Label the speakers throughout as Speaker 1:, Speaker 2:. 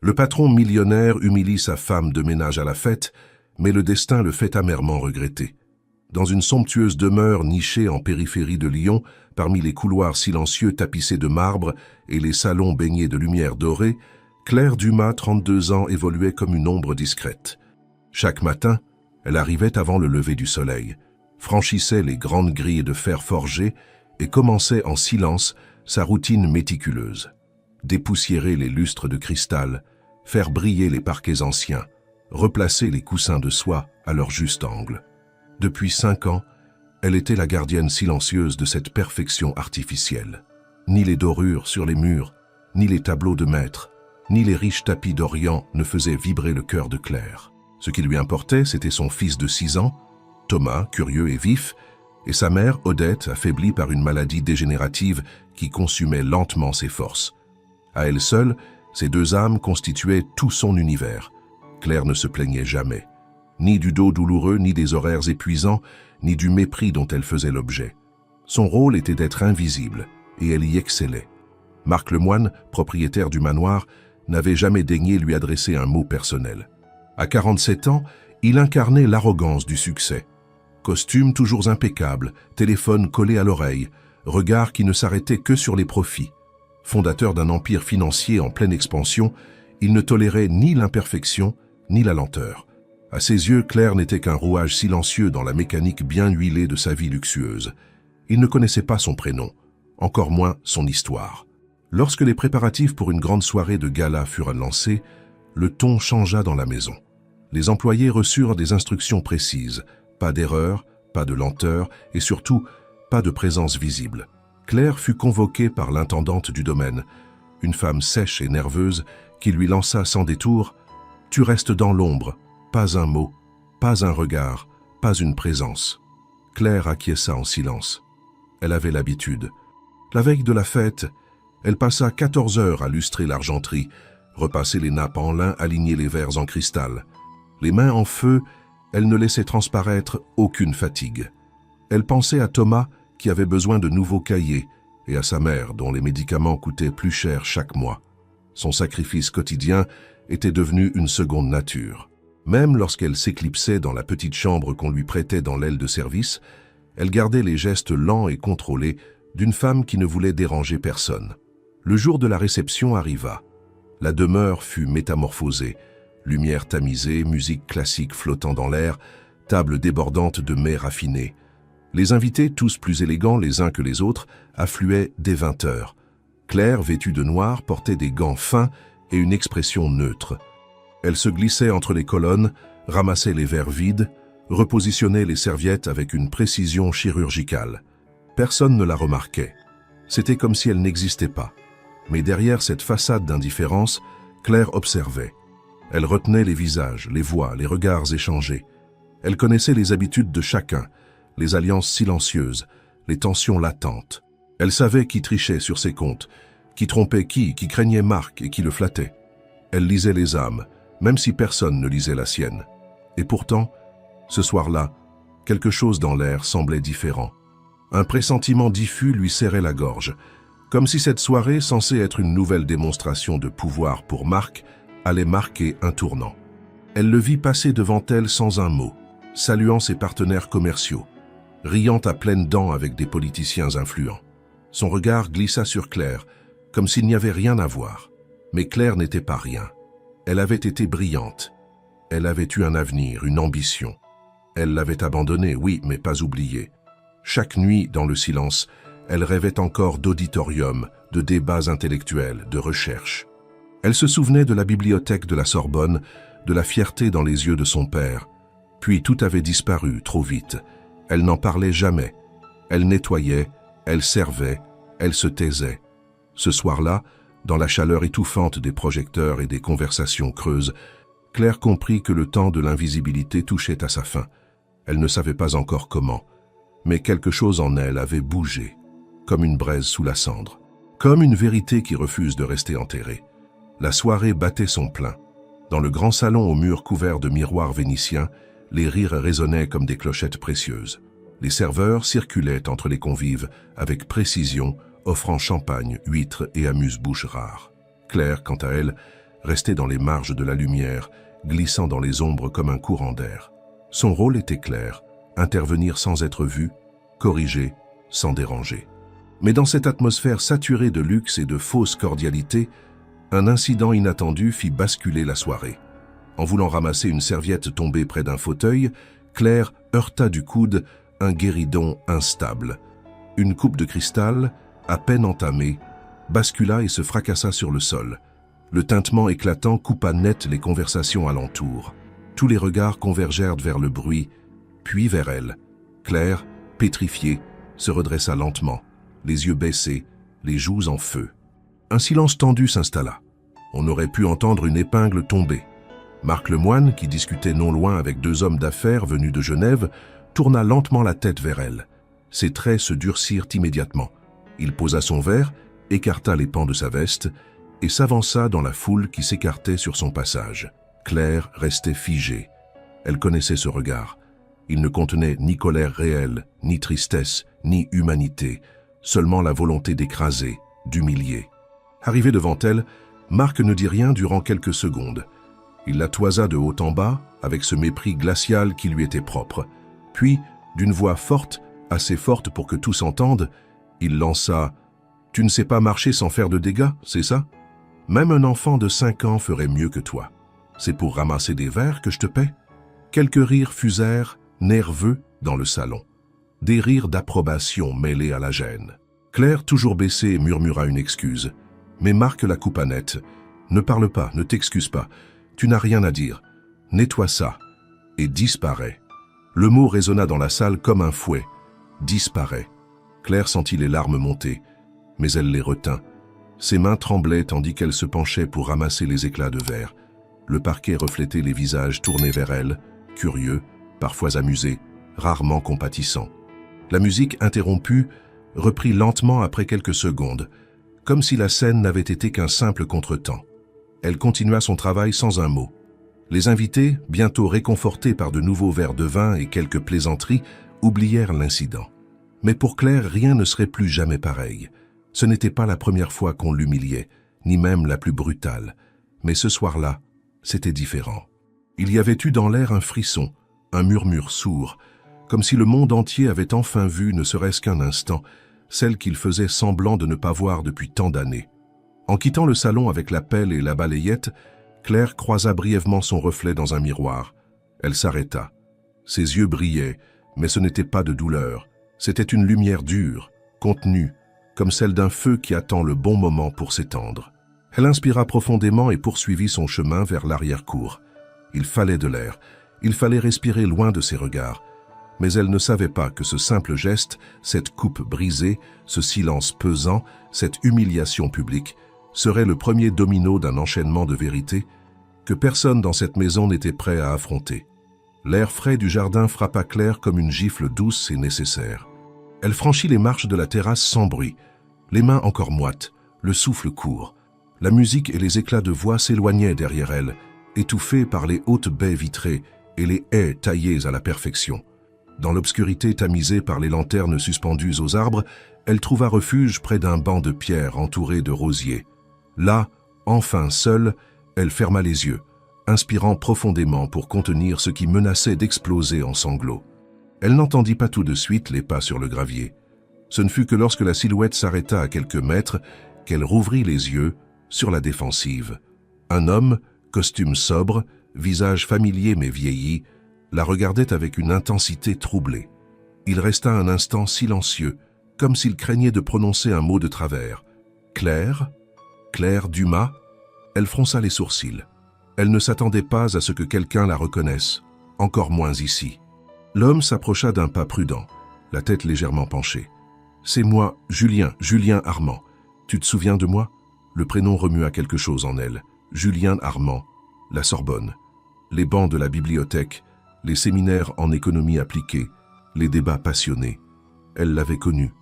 Speaker 1: Le patron millionnaire humilie sa femme de ménage à la fête, mais le destin le fait amèrement regretter. Dans une somptueuse demeure nichée en périphérie de Lyon, parmi les couloirs silencieux tapissés de marbre et les salons baignés de lumière dorée, Claire Dumas, 32 ans, évoluait comme une ombre discrète. Chaque matin, elle arrivait avant le lever du soleil, franchissait les grandes grilles de fer forgé et commençait en silence sa routine méticuleuse. Dépoussiérer les lustres de cristal, faire briller les parquets anciens, replacer les coussins de soie à leur juste angle. Depuis 5 ans, elle était la gardienne silencieuse de cette perfection artificielle. Ni les dorures sur les murs, ni les tableaux de maître, ni les riches tapis d'Orient ne faisaient vibrer le cœur de Claire. Ce qui lui importait, c'était son fils de 6 ans, Thomas, curieux et vif, et sa mère, Odette, affaiblie par une maladie dégénérative qui consumait lentement ses forces. À elle seule, ces 2 âmes constituaient tout son univers. Claire ne se plaignait jamais, ni du dos douloureux, ni des horaires épuisants, ni du mépris dont elle faisait l'objet. Son rôle était d'être invisible, et elle y excellait. Marc Lemoine, propriétaire du manoir, n'avait jamais daigné lui adresser un mot personnel. À 47 ans, il incarnait l'arrogance du succès. Costume toujours impeccable, téléphone collé à l'oreille, regard qui ne s'arrêtait que sur les profits. Fondateur d'un empire financier en pleine expansion, il ne tolérait ni l'imperfection, ni la lenteur. À ses yeux, Claire n'était qu'un rouage silencieux dans la mécanique bien huilée de sa vie luxueuse. Il ne connaissait pas son prénom, encore moins son histoire. Lorsque les préparatifs pour une grande soirée de gala furent lancés, le ton changea dans la maison. Les employés reçurent des instructions précises, pas d'erreur, pas de lenteur et surtout, pas de présence visible. Claire fut convoquée par l'intendante du domaine, une femme sèche et nerveuse qui lui lança sans détour « Tu restes dans l'ombre, pas un mot, pas un regard, pas une présence ». Claire acquiesça en silence. Elle avait l'habitude. La veille de la fête, elle passa 14 heures à lustrer l'argenterie, repasser les nappes en lin, aligner les verres en cristal. Les mains en feu, elle ne laissait transparaître aucune fatigue. Elle pensait à Thomas, qui avait besoin de nouveaux cahiers, et à sa mère, dont les médicaments coûtaient plus cher chaque mois. Son sacrifice quotidien était devenu une seconde nature. Même lorsqu'elle s'éclipsait dans la petite chambre qu'on lui prêtait dans l'aile de service, elle gardait les gestes lents et contrôlés d'une femme qui ne voulait déranger personne. Le jour de la réception arriva. La demeure fut métamorphosée. Lumière tamisée, musique classique flottant dans l'air, table débordante de mets raffinés. Les invités, tous plus élégants les uns que les autres, affluaient dès 20 heures. Claire, vêtue de noir, portait des gants fins et une expression neutre. Elle se glissait entre les colonnes, ramassait les verres vides, repositionnait les serviettes avec une précision chirurgicale. Personne ne la remarquait. C'était comme si elle n'existait pas. Mais derrière cette façade d'indifférence, Claire observait. Elle retenait les visages, les voix, les regards échangés. Elle connaissait les habitudes de chacun, les alliances silencieuses, les tensions latentes. Elle savait qui trichait sur ses comptes, qui trompait qui craignait Marc et qui le flattait. Elle lisait les âmes, même si personne ne lisait la sienne. Et pourtant, ce soir-là, quelque chose dans l'air semblait différent. Un pressentiment diffus lui serrait la gorge, comme si cette soirée, censée être une nouvelle démonstration de pouvoir pour Marc, allait marquer un tournant. Elle le vit passer devant elle sans un mot, saluant ses partenaires commerciaux, riant à pleines dents avec des politiciens influents. Son regard glissa sur Claire, comme s'il n'y avait rien à voir. Mais Claire n'était pas rien. Elle avait été brillante. Elle avait eu un avenir, une ambition. Elle l'avait abandonné, oui, mais pas oublié. Chaque nuit, dans le silence, elle rêvait encore d'auditorium, de débats intellectuels, de recherche. Elle se souvenait de la bibliothèque de la Sorbonne, de la fierté dans les yeux de son père. Puis tout avait disparu, trop vite. Elle n'en parlait jamais. Elle nettoyait, elle servait, elle se taisait. Ce soir-là, dans la chaleur étouffante des projecteurs et des conversations creuses, Claire comprit que le temps de l'invisibilité touchait à sa fin. Elle ne savait pas encore comment, mais quelque chose en elle avait bougé, comme une braise sous la cendre, comme une vérité qui refuse de rester enterrée. La soirée battait son plein. Dans le grand salon aux murs couverts de miroirs vénitiens, les rires résonnaient comme des clochettes précieuses. Les serveurs circulaient entre les convives avec précision, offrant champagne, huîtres et amuse-bouches rares. Claire, quant à elle, restait dans les marges de la lumière, glissant dans les ombres comme un courant d'air. Son rôle était clair, intervenir sans être vu, corriger sans déranger. Mais dans cette atmosphère saturée de luxe et de fausse cordialité, un incident inattendu fit basculer la soirée. En voulant ramasser une serviette tombée près d'un fauteuil, Claire heurta du coude un guéridon instable. Une coupe de cristal, à peine entamée, bascula et se fracassa sur le sol. Le tintement éclatant coupa net les conversations alentour. Tous les regards convergèrent vers le bruit, puis vers elle. Claire, pétrifiée, se redressa lentement, les yeux baissés, les joues en feu. Un silence tendu s'installa. On aurait pu entendre une épingle tomber. Marc Lemoine, qui discutait non loin avec deux hommes d'affaires venus de Genève, tourna lentement la tête vers elle. Ses traits se durcirent immédiatement. Il posa son verre, écarta les pans de sa veste et s'avança dans la foule qui s'écartait sur son passage. Claire restait figée. Elle connaissait ce regard. Il ne contenait ni colère réelle, ni tristesse, ni humanité, seulement la volonté d'écraser, d'humilier. Arrivé devant elle, Marc ne dit rien durant quelques secondes. Il la toisa de haut en bas, avec ce mépris glacial qui lui était propre. Puis, d'une voix forte, assez forte pour que tous entendent, il lança « Tu ne sais pas marcher sans faire de dégâts, c'est ça? Même un enfant de 5 ans ferait mieux que toi. C'est pour ramasser des verres que je te paie ?» Quelques rires fusèrent, nerveux, dans le salon. Des rires d'approbation mêlés à la gêne. Claire, toujours baissée, murmura une excuse. Mais Marc la coupa net. « Ne parle pas, ne t'excuse pas. Tu n'as rien à dire. Nettoie ça. » Et disparaît. Le mot résonna dans la salle comme un fouet. Disparaît. Claire sentit les larmes monter, mais elle les retint. Ses mains tremblaient tandis qu'elle se penchait pour ramasser les éclats de verre. Le parquet reflétait les visages tournés vers elle, curieux, parfois amusés, rarement compatissants. La musique interrompue reprit lentement après quelques secondes, comme si la scène n'avait été qu'un simple contretemps. Elle continua son travail sans un mot. Les invités, bientôt réconfortés par de nouveaux verres de vin et quelques plaisanteries, oublièrent l'incident. Mais pour Claire, rien ne serait plus jamais pareil. Ce n'était pas la première fois qu'on l'humiliait, ni même la plus brutale. Mais ce soir-là, c'était différent. Il y avait eu dans l'air un frisson, un murmure sourd, comme si le monde entier avait enfin vu, ne serait-ce qu'un instant, celle qu'il faisait semblant de ne pas voir depuis tant d'années. En quittant le salon avec la pelle et la balayette, Claire croisa brièvement son reflet dans un miroir. Elle s'arrêta. Ses yeux brillaient, mais ce n'était pas de douleur. C'était une lumière dure, contenue, comme celle d'un feu qui attend le bon moment pour s'étendre. Elle inspira profondément et poursuivit son chemin vers l'arrière-cour. Il fallait de l'air, il fallait respirer loin de ses regards. Mais elle ne savait pas que ce simple geste, cette coupe brisée, ce silence pesant, cette humiliation publique, serait le premier domino d'un enchaînement de vérités que personne dans cette maison n'était prêt à affronter. L'air frais du jardin frappa Claire comme une gifle douce et nécessaire. Elle franchit les marches de la terrasse sans bruit, les mains encore moites, le souffle court. La musique et les éclats de voix s'éloignaient derrière elle, étouffés par les hautes baies vitrées et les haies taillées à la perfection. Dans l'obscurité tamisée par les lanternes suspendues aux arbres, elle trouva refuge près d'un banc de pierre entouré de rosiers. Là, enfin seule, elle ferma les yeux, inspirant profondément pour contenir ce qui menaçait d'exploser en sanglots. Elle n'entendit pas tout de suite les pas sur le gravier. Ce ne fut que lorsque la silhouette s'arrêta à quelques mètres qu'elle rouvrit les yeux, sur la défensive. Un homme, costume sobre, visage familier mais vieilli, la regardait avec une intensité troublée. Il resta un instant silencieux, comme s'il craignait de prononcer un mot de travers. « Claire ? Claire Dumas ?» Elle fronça les sourcils. Elle ne s'attendait pas à ce que quelqu'un la reconnaisse, encore moins ici. L'homme s'approcha d'un pas prudent, la tête légèrement penchée. « C'est moi, Julien Armand. Tu te souviens de moi ?» Le prénom remua quelque chose en elle. Julien Armand, la Sorbonne. Les bancs de la bibliothèque, les séminaires en économie appliquée, les débats passionnés. Elle l'avait connu.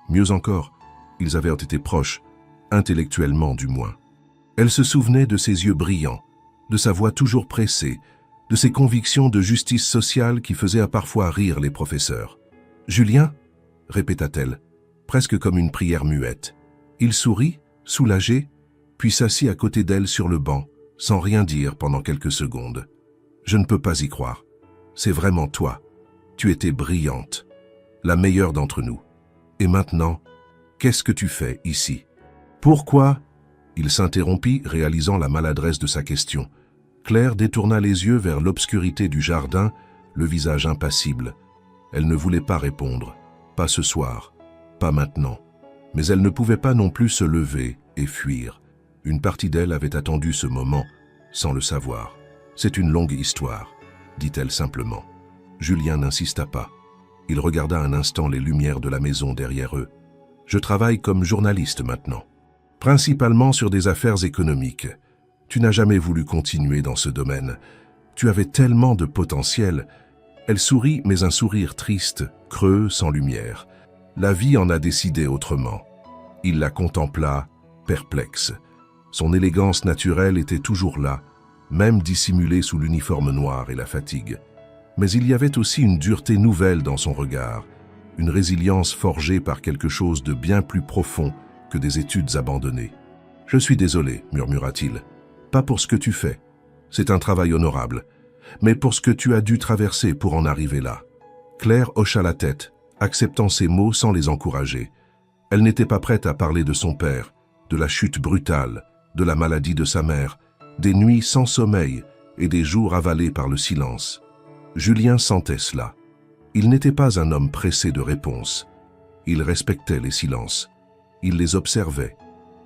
Speaker 1: Mieux encore, ils avaient été proches, intellectuellement du moins. Elle se souvenait de ses yeux brillants, de sa voix toujours pressée, de ses convictions de justice sociale qui faisaient parfois rire les professeurs. « Julien ?» répéta-t-elle, presque comme une prière muette. Il sourit, soulagé, puis s'assit à côté d'elle sur le banc, sans rien dire pendant quelques secondes. « Je ne peux pas y croire. C'est vraiment toi. Tu étais brillante, la meilleure d'entre nous. Et maintenant, qu'est-ce que tu fais ici? Pourquoi ?» Il s'interrompit, réalisant la maladresse de sa question. Claire détourna les yeux vers l'obscurité du jardin, le visage impassible. Elle ne voulait pas répondre. Pas ce soir, pas maintenant. Mais elle ne pouvait pas non plus se lever et fuir. Une partie d'elle avait attendu ce moment, sans le savoir. « C'est une longue histoire », dit-elle simplement. Julien n'insista pas. Il regarda un instant les lumières de la maison derrière eux. « Je travaille comme journaliste maintenant, principalement sur des affaires économiques. Tu n'as jamais voulu continuer dans ce domaine. Tu avais tellement de potentiel. » Elle sourit, mais un sourire triste, creux, sans lumière. La vie en a décidé autrement. Il la contempla, perplexe. Son élégance naturelle était toujours là, même dissimulée sous l'uniforme noir et la fatigue. Mais il y avait aussi une dureté nouvelle dans son regard, une résilience forgée par quelque chose de bien plus profond que des études abandonnées. « Je suis désolé, murmura-t-il. Pas pour ce que tu fais. C'est un travail honorable. Mais pour ce que tu as dû traverser pour en arriver là. » Claire hocha la tête, acceptant ces mots sans les encourager. Elle n'était pas prête à parler de son père, de la chute brutale, de la maladie de sa mère, des nuits sans sommeil et des jours avalés par le silence. Julien sentait cela. Il n'était pas un homme pressé de réponses. Il respectait les silences. Il les observait,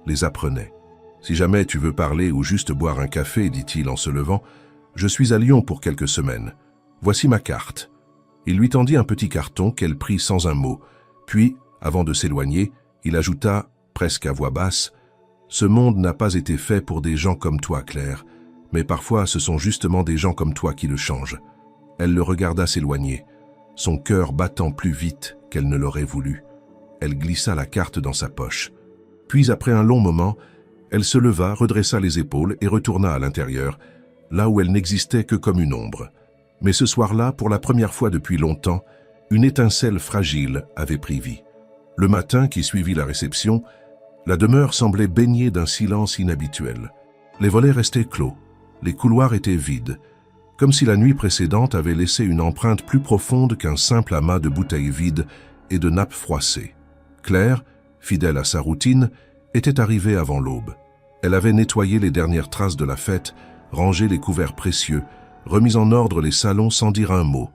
Speaker 1: les apprenait. « Si jamais tu veux parler ou juste boire un café, dit-il en se levant, je suis à Lyon pour quelques semaines. Voici ma carte. » Il lui tendit un petit carton qu'elle prit sans un mot. Puis, avant de s'éloigner, il ajouta, presque à voix basse, « Ce monde n'a pas été fait pour des gens comme toi, Claire, mais parfois ce sont justement des gens comme toi qui le changent. » Elle le regarda s'éloigner, son cœur battant plus vite qu'elle ne l'aurait voulu. Elle glissa la carte dans sa poche. Puis, après un long moment, elle se leva, redressa les épaules et retourna à l'intérieur, là où elle n'existait que comme une ombre. Mais ce soir-là, pour la première fois depuis longtemps, une étincelle fragile avait pris vie. Le matin qui suivit la réception, la demeure semblait baignée d'un silence inhabituel. Les volets restaient clos, les couloirs étaient vides, comme si la nuit précédente avait laissé une empreinte plus profonde qu'un simple amas de bouteilles vides et de nappes froissées. Claire, fidèle à sa routine, était arrivée avant l'aube. Elle avait nettoyé les dernières traces de la fête, rangé les couverts précieux, remis en ordre les salons sans dire un mot.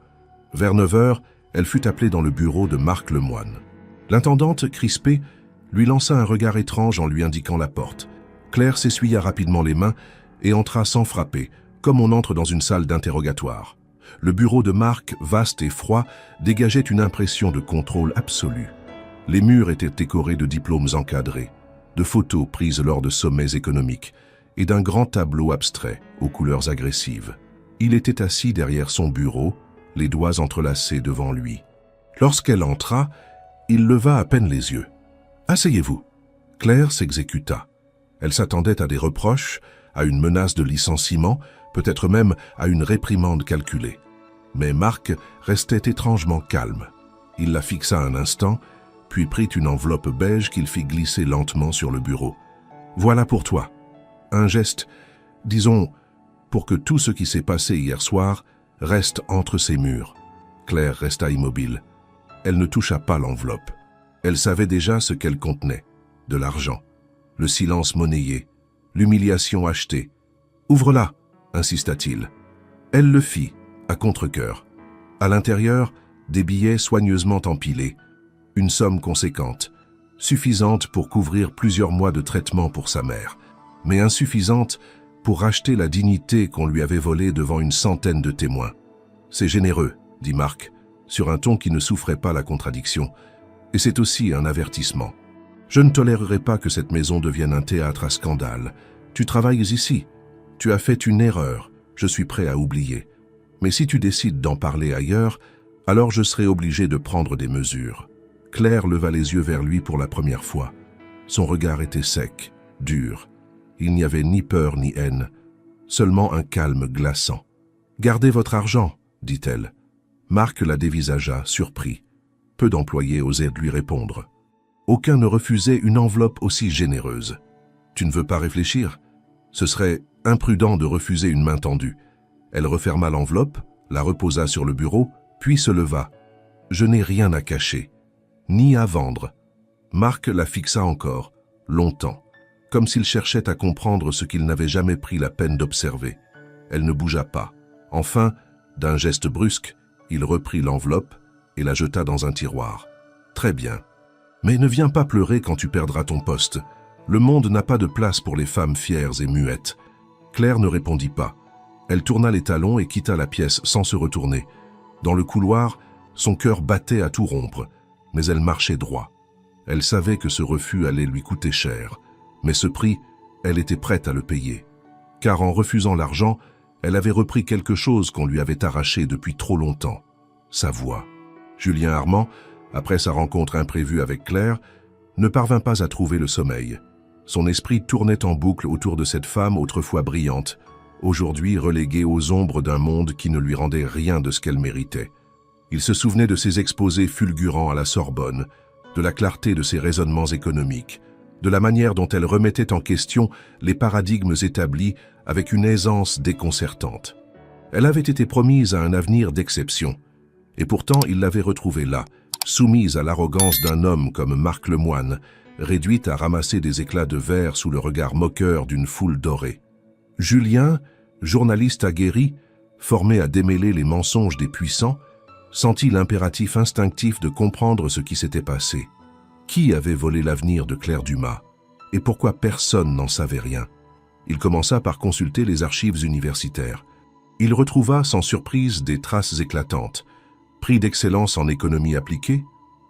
Speaker 1: Vers 9 heures, elle fut appelée dans le bureau de Marc Lemoine. L'intendante, crispée, lui lança un regard étrange en lui indiquant la porte. Claire s'essuya rapidement les mains et entra sans frapper, comme on entre dans une salle d'interrogatoire. Le bureau de Marc, vaste et froid, dégageait une impression de contrôle absolu. Les murs étaient décorés de diplômes encadrés, de photos prises lors de sommets économiques et d'un grand tableau abstrait aux couleurs agressives. Il était assis derrière son bureau, les doigts entrelacés devant lui. Lorsqu'elle entra, il leva à peine les yeux. « Asseyez-vous » Claire s'exécuta. Elle s'attendait à des reproches, à une menace de licenciement, peut-être même à une réprimande calculée. Mais Marc restait étrangement calme. Il la fixa un instant, puis prit une enveloppe beige qu'il fit glisser lentement sur le bureau. « Voilà pour toi. » Un geste, disons, pour que tout ce qui s'est passé hier soir reste entre ces murs. Claire resta immobile. Elle ne toucha pas l'enveloppe. Elle savait déjà ce qu'elle contenait. De l'argent, le silence monnayé, l'humiliation achetée. « Ouvre-la » insista-t-il. Elle le fit, à contre-cœur. À l'intérieur, des billets soigneusement empilés. Une somme conséquente, suffisante pour couvrir plusieurs mois de traitement pour sa mère, mais insuffisante pour racheter la dignité qu'on lui avait volée devant une centaine de témoins. « C'est généreux », dit Marc, sur un ton qui ne souffrait pas la contradiction. « Et c'est aussi un avertissement. Je ne tolérerai pas que cette maison devienne un théâtre à scandale. Tu travailles ici. Tu as fait une erreur, je suis prêt à oublier. Mais si tu décides d'en parler ailleurs, alors je serai obligé de prendre des mesures. » Claire leva les yeux vers lui pour la première fois. Son regard était sec, dur. Il n'y avait ni peur ni haine, seulement un calme glaçant. « Gardez votre argent, » dit-elle. Marc la dévisagea, surpris. Peu d'employés osèrent lui répondre. Aucun ne refusait une enveloppe aussi généreuse. « Tu ne veux pas réfléchir ? Ce serait Imprudent de refuser une main tendue. Elle referma l'enveloppe, la reposa sur le bureau, puis se leva. « Je n'ai rien à cacher, ni à vendre. » Marc la fixa encore, longtemps, comme s'il cherchait à comprendre ce qu'il n'avait jamais pris la peine d'observer. Elle ne bougea pas. Enfin, d'un geste brusque, il reprit l'enveloppe et la jeta dans un tiroir. « Très bien. Mais ne viens pas pleurer quand tu perdras ton poste. Le monde n'a pas de place pour les femmes fières et muettes. » Claire ne répondit pas. Elle tourna les talons et quitta la pièce sans se retourner. Dans le couloir, son cœur battait à tout rompre, mais elle marchait droit. Elle savait que ce refus allait lui coûter cher, mais ce prix, elle était prête à le payer. Car en refusant l'argent, elle avait repris quelque chose qu'on lui avait arraché depuis trop longtemps, sa voix. Julien Armand, après sa rencontre imprévue avec Claire, ne parvint pas à trouver le sommeil. Son esprit tournait en boucle autour de cette femme autrefois brillante, aujourd'hui reléguée aux ombres d'un monde qui ne lui rendait rien de ce qu'elle méritait. Il se souvenait de ses exposés fulgurants à la Sorbonne, de la clarté de ses raisonnements économiques, de la manière dont elle remettait en question les paradigmes établis avec une aisance déconcertante. Elle avait été promise à un avenir d'exception, et pourtant il l'avait retrouvée là, soumise à l'arrogance d'un homme comme Marc Lemoine, réduite à ramasser des éclats de verre sous le regard moqueur d'une foule dorée. Julien, journaliste aguerri, formé à démêler les mensonges des puissants, sentit l'impératif instinctif de comprendre ce qui s'était passé. Qui avait volé l'avenir de Claire Dumas? Et pourquoi personne n'en savait rien? Il commença par consulter les archives universitaires. Il retrouva sans surprise des traces éclatantes. Prix d'excellence en économie appliquée,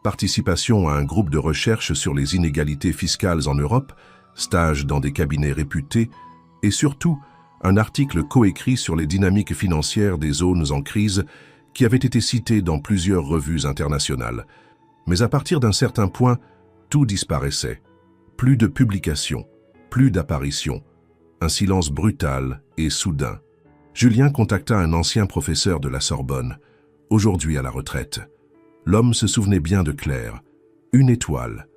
Speaker 1: participation à un groupe de recherche sur les inégalités fiscales en Europe, stage dans des cabinets réputés, et surtout un article coécrit sur les dynamiques financières des zones en crise qui avait été cité dans plusieurs revues internationales. Mais à partir d'un certain point, tout disparaissait. Plus de publications, plus d'apparitions, un silence brutal et soudain. Julien contacta un ancien professeur de la Sorbonne, aujourd'hui à la retraite. L'homme se souvenait bien de Claire, une étoile,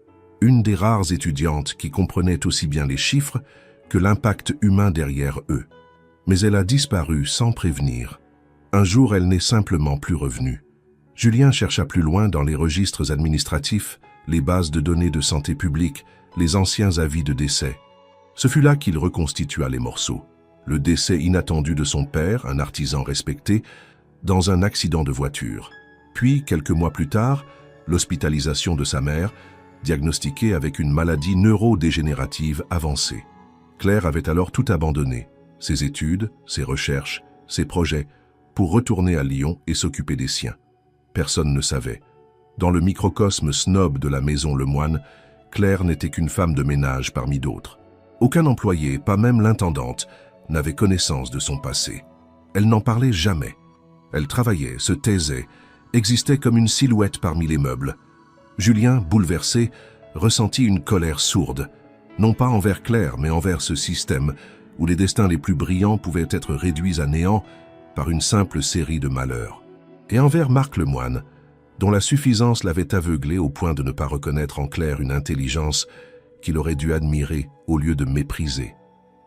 Speaker 1: une des rares étudiantes qui comprenait aussi bien les chiffres que l'impact humain derrière eux. Mais elle a disparu sans prévenir. Un jour, elle n'est simplement plus revenue. Julien chercha plus loin dans les registres administratifs, les bases de données de santé publique, les anciens avis de décès. Ce fut là qu'il reconstitua les morceaux. Le décès inattendu de son père, un artisan respecté, dans un accident de voiture. Puis, quelques mois plus tard, l'hospitalisation de sa mère, diagnostiquée avec une maladie neurodégénérative avancée. Claire avait alors tout abandonné, ses études, ses recherches, ses projets, pour retourner à Lyon et s'occuper des siens. Personne ne savait. Dans le microcosme snob de la maison Lemoine, Claire n'était qu'une femme de ménage parmi d'autres. Aucun employé, pas même l'intendante, n'avait connaissance de son passé. Elle n'en parlait jamais. Elle travaillait, se taisait, existait comme une silhouette parmi les meubles. Julien, bouleversé, ressentit une colère sourde, non pas envers Claire, mais envers ce système où les destins les plus brillants pouvaient être réduits à néant par une simple série de malheurs. Et envers Marc Lemoine, dont la suffisance l'avait aveuglé au point de ne pas reconnaître en Claire une intelligence qu'il aurait dû admirer au lieu de mépriser.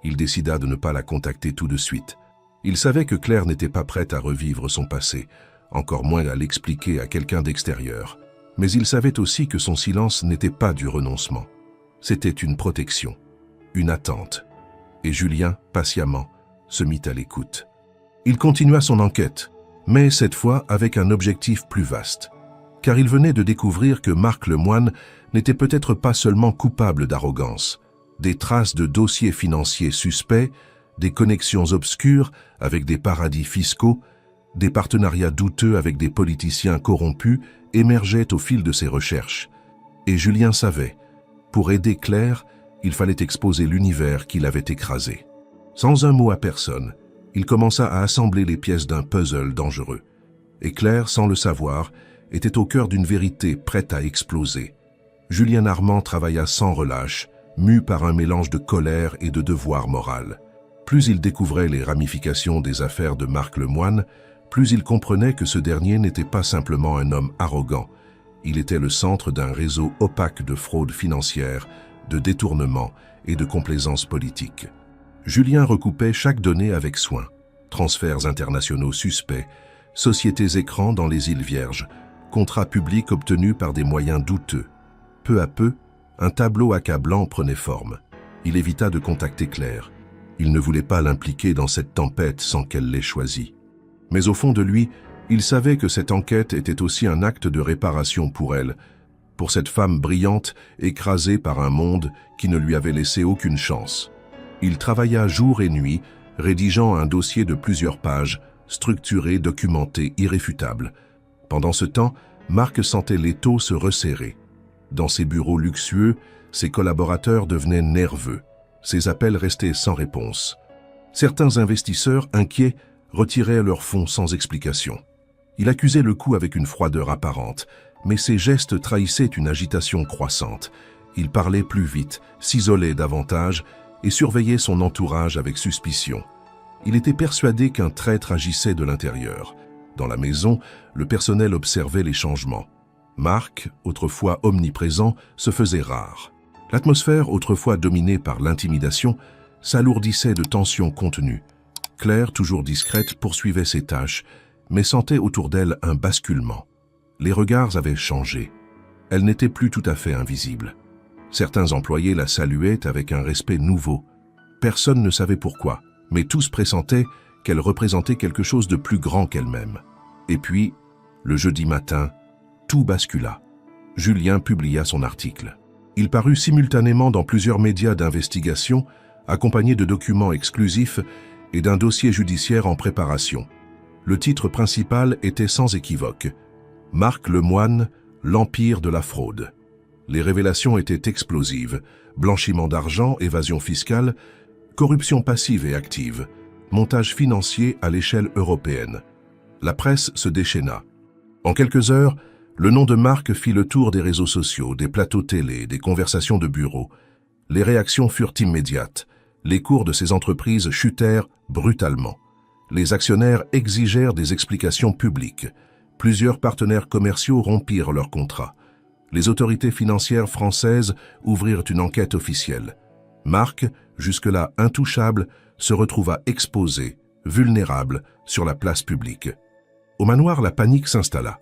Speaker 1: Il décida de ne pas la contacter tout de suite. Il savait que Claire n'était pas prête à revivre son passé, encore moins à l'expliquer à quelqu'un d'extérieur. Mais il savait aussi que son silence n'était pas du renoncement. C'était une protection, une attente. Et Julien, patiemment, se mit à l'écoute. Il continua son enquête, mais cette fois avec un objectif plus vaste. Car il venait de découvrir que Marc Lemoine n'était peut-être pas seulement coupable d'arrogance. Des traces de dossiers financiers suspects, des connexions obscures avec des paradis fiscaux, des partenariats douteux avec des politiciens corrompus émergeaient au fil de ses recherches. Et Julien savait, pour aider Claire, il fallait exposer l'univers qui l'avait écrasé. Sans un mot à personne, il commença à assembler les pièces d'un puzzle dangereux. Et Claire, sans le savoir, était au cœur d'une vérité prête à exploser. Julien Armand travailla sans relâche, mu par un mélange de colère et de devoir moral. Plus il découvrait les ramifications des affaires de Marc Lemoine, plus il comprenait que ce dernier n'était pas simplement un homme arrogant. Il était le centre d'un réseau opaque de fraude financière, de détournement et de complaisance politique. Julien recoupait chaque donnée avec soin. Transferts internationaux suspects, sociétés écrans dans les îles Vierges, contrats publics obtenus par des moyens douteux. Peu à peu, un tableau accablant prenait forme. Il évita de contacter Claire. Il ne voulait pas l'impliquer dans cette tempête sans qu'elle l'ait choisi. Mais au fond de lui, il savait que cette enquête était aussi un acte de réparation pour elle, pour cette femme brillante écrasée par un monde qui ne lui avait laissé aucune chance. Il travailla jour et nuit, rédigeant un dossier de plusieurs pages, structuré, documenté, irréfutable. Pendant ce temps, Marc sentait l'étau se resserrer. Dans ses bureaux luxueux, ses collaborateurs devenaient nerveux. Ses appels restaient sans réponse. Certains investisseurs, inquiets, retiraient leurs fonds sans explication. Il accusait le coup avec une froideur apparente, mais ses gestes trahissaient une agitation croissante. Il parlait plus vite, s'isolait davantage et surveillait son entourage avec suspicion. Il était persuadé qu'un traître agissait de l'intérieur. Dans la maison, le personnel observait les changements. Marc, autrefois omniprésent, se faisait rare. L'atmosphère, autrefois dominée par l'intimidation, s'alourdissait de tensions contenues. Claire, toujours discrète, poursuivait ses tâches, mais sentait autour d'elle un basculement. Les regards avaient changé. Elle n'était plus tout à fait invisible. Certains employés la saluaient avec un respect nouveau. Personne ne savait pourquoi, mais tous pressentaient qu'elle représentait quelque chose de plus grand qu'elle-même. Et puis, le jeudi matin, tout bascula. Julien publia son article. Il parut simultanément dans plusieurs médias d'investigation, accompagné de documents exclusifs et d'un dossier judiciaire en préparation. Le titre principal était sans équivoque. Marc Lemoine, l'empire de la fraude. Les révélations étaient explosives. Blanchiment d'argent, évasion fiscale, corruption passive et active, montage financier à l'échelle européenne. La presse se déchaîna. En quelques heures, le nom de Marc fit le tour des réseaux sociaux, des plateaux télé, des conversations de bureau. Les réactions furent immédiates. Les cours de ces entreprises chutèrent brutalement. Les actionnaires exigèrent des explications publiques. Plusieurs partenaires commerciaux rompirent leurs contrats. Les autorités financières françaises ouvrirent une enquête officielle. Marc, jusque-là intouchable, se retrouva exposé, vulnérable, sur la place publique. Au manoir, la panique s'installa.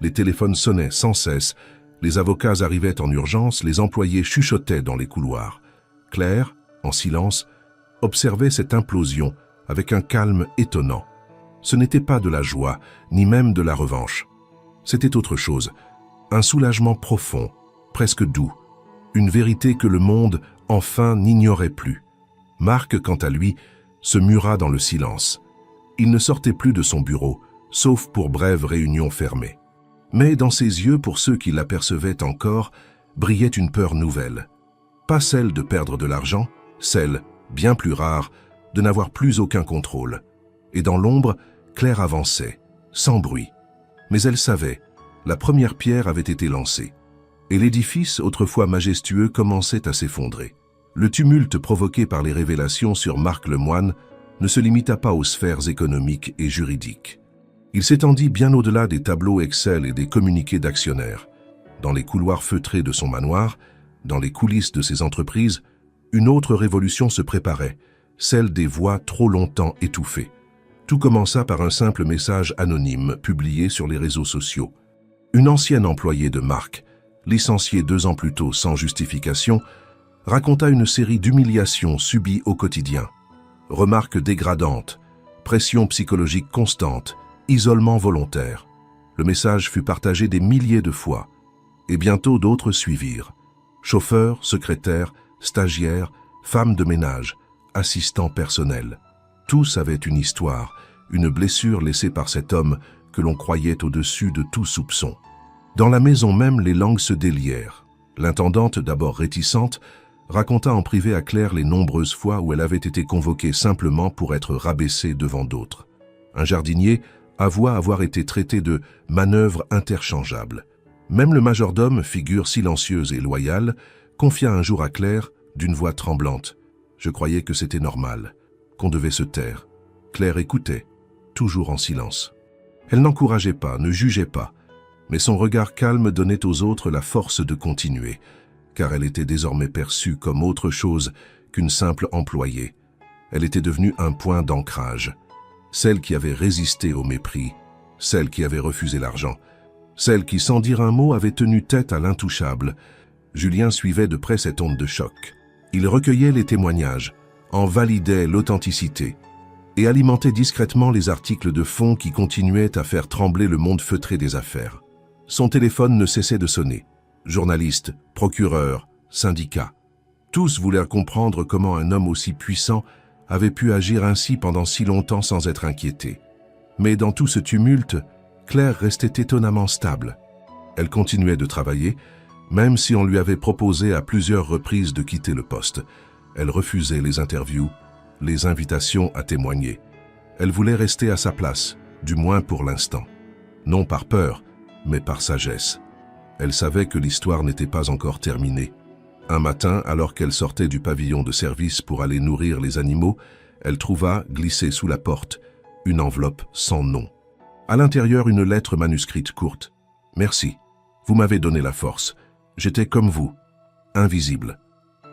Speaker 1: Les téléphones sonnaient sans cesse, les avocats arrivaient en urgence, les employés chuchotaient dans les couloirs. Claire, en silence, observait cette implosion avec un calme étonnant. Ce n'était pas de la joie, ni même de la revanche. C'était autre chose, un soulagement profond, presque doux, une vérité que le monde, enfin, n'ignorait plus. Marc, quant à lui, se mura dans le silence. Il ne sortait plus de son bureau, sauf pour brèves réunions fermées. Mais dans ses yeux, pour ceux qui l'apercevaient encore, brillait une peur nouvelle. Pas celle de perdre de l'argent, celle, bien plus rare, de n'avoir plus aucun contrôle. Et dans l'ombre, Claire avançait, sans bruit. Mais elle savait, la première pierre avait été lancée. Et l'édifice, autrefois majestueux, commençait à s'effondrer. Le tumulte provoqué par les révélations sur Marc Lemoine ne se limita pas aux sphères économiques et juridiques. Il s'étendit bien au-delà des tableaux Excel et des communiqués d'actionnaires. Dans les couloirs feutrés de son manoir, dans les coulisses de ses entreprises, une autre révolution se préparait, celle des voix trop longtemps étouffées. Tout commença par un simple message anonyme publié sur les réseaux sociaux. Une ancienne employée de Marc, licenciée 2 ans plus tôt sans justification, raconta une série d'humiliations subies au quotidien. Remarques dégradantes, pression psychologique constante, isolement volontaire. Le message fut partagé des milliers de fois, et bientôt d'autres suivirent. Chauffeurs, secrétaires, stagiaires, femmes de ménage, assistants personnels. Tous avaient une histoire, une blessure laissée par cet homme que l'on croyait au-dessus de tout soupçon. Dans la maison même, les langues se délièrent. L'intendante, d'abord réticente, raconta en privé à Claire les nombreuses fois où elle avait été convoquée simplement pour être rabaissée devant d'autres. Un jardinier avoua avoir été traité de manœuvre interchangeable. Même le majordome, figure silencieuse et loyale, confia un jour à Claire, d'une voix tremblante. Je croyais que c'était normal, qu'on devait se taire. Claire écoutait, toujours en silence. Elle n'encourageait pas, ne jugeait pas, mais son regard calme donnait aux autres la force de continuer, car elle était désormais perçue comme autre chose qu'une simple employée. Elle était devenue un point d'ancrage. Celle qui avait résisté au mépris, celle qui avait refusé l'argent, celle qui, sans dire un mot, avait tenu tête à l'intouchable. Julien suivait de près cette onde de choc. Il recueillait les témoignages, en validait l'authenticité et alimentait discrètement les articles de fond qui continuaient à faire trembler le monde feutré des affaires. Son téléphone ne cessait de sonner. Journalistes, procureurs, syndicats. Tous voulaient comprendre comment un homme aussi puissant avait pu agir ainsi pendant si longtemps sans être inquiété. Mais dans tout ce tumulte, Claire restait étonnamment stable. Elle continuait de travailler, même si on lui avait proposé à plusieurs reprises de quitter le poste. Elle refusait les interviews, les invitations à témoigner. Elle voulait rester à sa place, du moins pour l'instant. Non par peur, mais par sagesse. Elle savait que l'histoire n'était pas encore terminée. Un matin, alors qu'elle sortait du pavillon de service pour aller nourrir les animaux, elle trouva, glissée sous la porte, une enveloppe sans nom. À l'intérieur, une lettre manuscrite courte. « Merci. Vous m'avez donné la force. J'étais comme vous, invisible.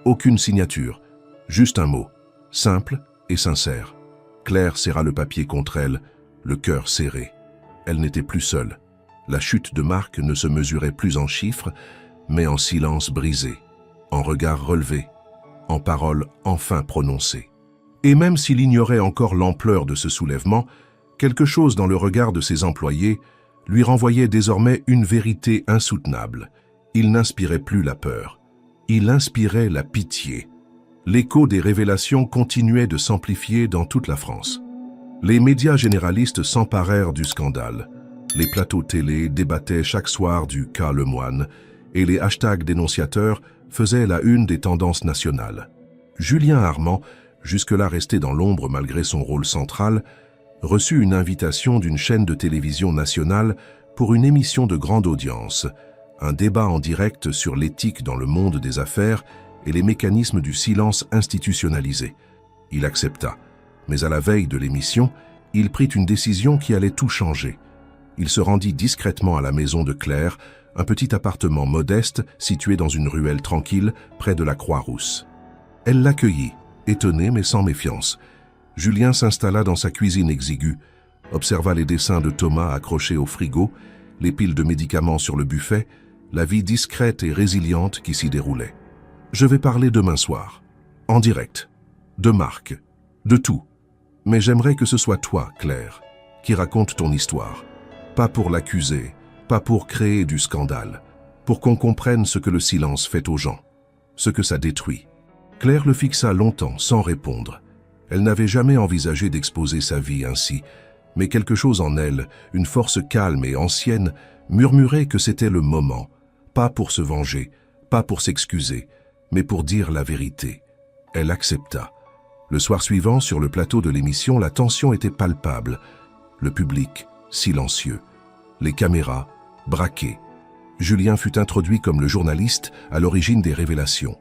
Speaker 1: Aucune signature, juste un mot, simple et sincère. » Claire serra le papier contre elle, le cœur serré. Elle n'était plus seule. La chute de Marc ne se mesurait plus en chiffres, mais en silence brisé, en regard relevé, en paroles enfin prononcées. Et même s'il ignorait encore l'ampleur de ce soulèvement, quelque chose dans le regard de ses employés lui renvoyait désormais une vérité insoutenable. Il n'inspirait plus la peur, il inspirait la pitié. L'écho des révélations continuait de s'amplifier dans toute la France. Les médias généralistes s'emparèrent du scandale. Les plateaux télé débattaient chaque soir du cas Lemoine et les hashtags dénonciateurs faisaient la une des tendances nationales. Julien Armand, jusque-là resté dans l'ombre malgré son rôle central, reçut une invitation d'une chaîne de télévision nationale pour une émission de grande audience, un débat en direct sur l'éthique dans le monde des affaires et les mécanismes du silence institutionnalisé. Il accepta, mais à la veille de l'émission, il prit une décision qui allait tout changer. Il se rendit discrètement à la maison de Claire, un petit appartement modeste situé dans une ruelle tranquille près de la Croix-Rousse. Elle l'accueillit, étonnée mais sans méfiance. Julien s'installa dans sa cuisine exiguë, observa les dessins de Thomas accrochés au frigo, les piles de médicaments sur le buffet, la vie discrète et résiliente qui s'y déroulait. « Je vais parler demain soir, en direct, de Marc, de tout. Mais j'aimerais que ce soit toi, Claire, qui raconte ton histoire. Pas pour l'accuser, pas pour créer du scandale, pour qu'on comprenne ce que le silence fait aux gens, ce que ça détruit. » Claire le fixa longtemps sans répondre. Elle n'avait jamais envisagé d'exposer sa vie ainsi, mais quelque chose en elle, une force calme et ancienne, murmurait que c'était le moment, pas pour se venger, pas pour s'excuser, mais pour dire la vérité. Elle accepta. Le soir suivant, sur le plateau de l'émission, la tension était palpable. Le public, silencieux. Les caméras, braquées. Julien fut introduit comme le journaliste à l'origine des révélations.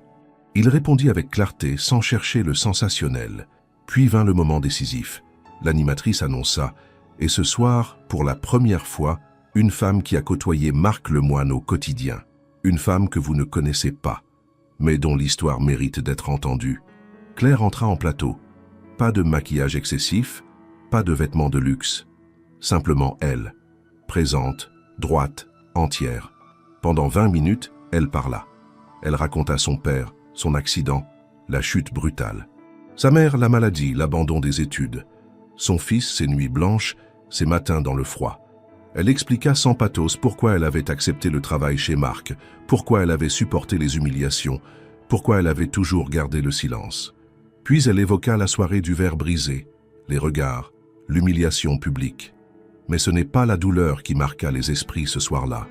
Speaker 1: Il répondit avec clarté, sans chercher le sensationnel. Puis vint le moment décisif. L'animatrice annonça « Et ce soir, pour la première fois, une femme qui a côtoyé Marc Lemoine au quotidien. Une femme que vous ne connaissez pas, mais dont l'histoire mérite d'être entendue. » Claire entra en plateau. Pas de maquillage excessif, pas de vêtements de luxe. Simplement elle, présente, droite, entière. Pendant 20 minutes, elle parla. Elle raconta son père, son accident, la chute brutale. Sa mère, la maladie, l'abandon des études. Son fils, ses nuits blanches, ses matins dans le froid. Elle expliqua sans pathos pourquoi elle avait accepté le travail chez Marc, pourquoi elle avait supporté les humiliations, pourquoi elle avait toujours gardé le silence. Puis elle évoqua la soirée du verre brisé, les regards, l'humiliation publique. Mais ce n'est pas la douleur qui marqua les esprits ce soir-là,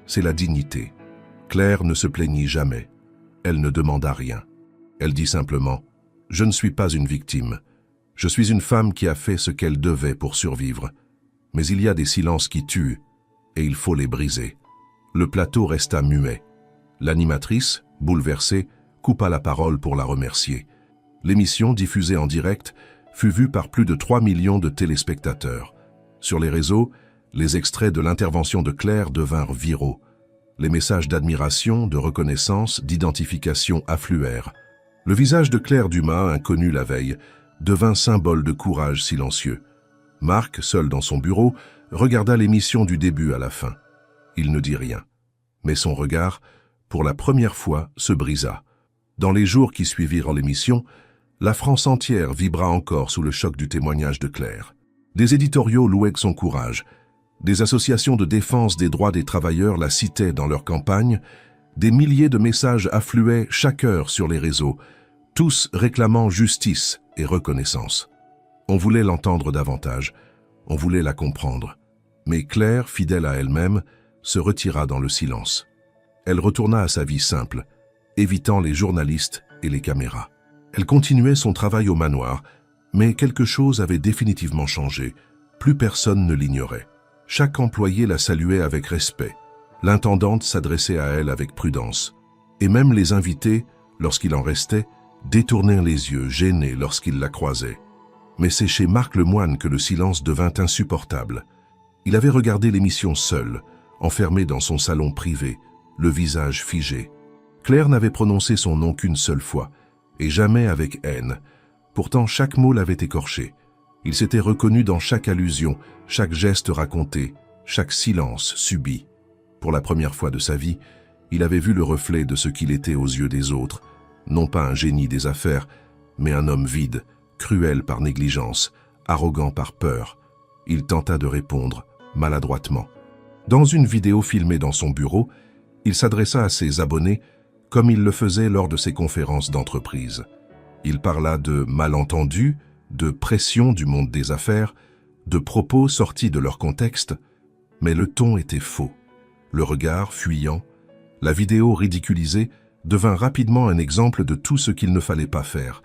Speaker 1: c'est la dignité. Claire ne se plaignit jamais. Elle ne demanda rien. Elle dit simplement « Je ne suis pas une victime. Je suis une femme qui a fait ce qu'elle devait pour survivre. Mais il y a des silences qui tuent, et il faut les briser. » Le plateau resta muet. L'animatrice, bouleversée, coupa la parole pour la remercier. L'émission, diffusée en direct, fut vue par plus de 3 millions de téléspectateurs. Sur les réseaux, les extraits de l'intervention de Claire devinrent viraux. Les messages d'admiration, de reconnaissance, d'identification affluèrent. Le visage de Claire Dumas, inconnu la veille, devint symbole de courage silencieux. Marc, seul dans son bureau, regarda l'émission du début à la fin. Il ne dit rien. Mais son regard, pour la première fois, se brisa. Dans les jours qui suivirent l'émission, la France entière vibra encore sous le choc du témoignage de Claire. Des éditoriaux louaient son courage. Des associations de défense des droits des travailleurs la citaient dans leurs campagnes. Des milliers de messages affluaient chaque heure sur les réseaux, tous réclamant justice et reconnaissance. On voulait l'entendre davantage, on voulait la comprendre. Mais Claire, fidèle à elle-même, se retira dans le silence. Elle retourna à sa vie simple, évitant les journalistes et les caméras. Elle continuait son travail au manoir, mais quelque chose avait définitivement changé. Plus personne ne l'ignorait. Chaque employé la saluait avec respect. L'intendante s'adressait à elle avec prudence. Et même les invités, lorsqu'il en restait, détournèrent les yeux, gênés lorsqu'ils la croisaient. Mais c'est chez Marc Lemoine que le silence devint insupportable. Il avait regardé l'émission seul, enfermé dans son salon privé, le visage figé. Claire n'avait prononcé son nom qu'une seule fois, et jamais avec haine. Pourtant, chaque mot l'avait écorché. Il s'était reconnu dans chaque allusion, chaque geste raconté, chaque silence subi. Pour la première fois de sa vie, il avait vu le reflet de ce qu'il était aux yeux des autres, non pas un génie des affaires, mais un homme vide, cruel par négligence, arrogant par peur. Il tenta de répondre, maladroitement. Dans une vidéo filmée dans son bureau, il s'adressa à ses abonnés comme il le faisait lors de ses conférences d'entreprise. Il parla de malentendus, de pression du monde des affaires, de propos sortis de leur contexte, mais le ton était faux. Le regard fuyant, la vidéo ridiculisée devint rapidement un exemple de tout ce qu'il ne fallait pas faire.